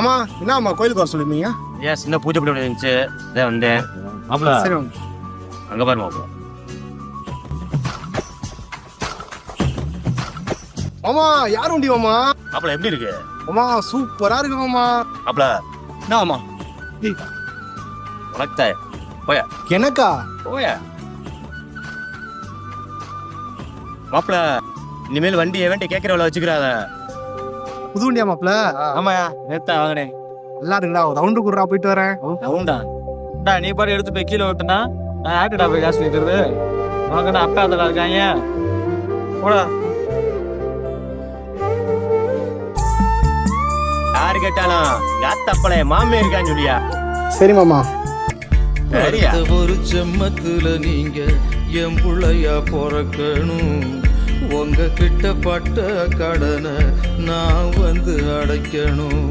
மாமா என்னம்மா கோயிலுக்கு வர சொல்லிருந்தீங்க? ஏன் சின்ன பூஜை பண்ண இருந்துச்சு, இதான் வந்தேன். மாப்பிள சரி அங்க பாரு மாப்பிள. மாமா யார் உண்டி மாமா? மாப்பிள எப்படி இருக்கு? மாமா சூப்பரா இருக்கு மாமா. மாப்பிள என்ன மாமா? உனக்கு போய எனக்கா? போய மாப்பிள, இனிமேல் வண்டி கேட்கறவள வச்சுக்கிறாத. புது வண்டியா மாப்பிள? ஆமாயா, நேத்தா வாங்கினேன். நல்லா இருக்குடா, ஒரு ரவுண்டு குடுறா, போயிட்டு வரேன். உண்டா நீ பாரு எடுத்து போய் கீழே விட்டுனா நான் ஆட்டுடா போய் காசு வைக்கிறது. உனக்கு அப்பா அதில் இருக்காங்க போடா. யாரு கேட்டாலும் யாத்தப்பளே மாமே இருக்கான்னு சொல்லியா? சரி மாமா. சரியா? ஒரு செம்மத்துல நீங்க என் புள்ளையா பிறக்கணும். உங்க கிட்ட பட்ட கடனை நான் வந்து அடைக்கணும்.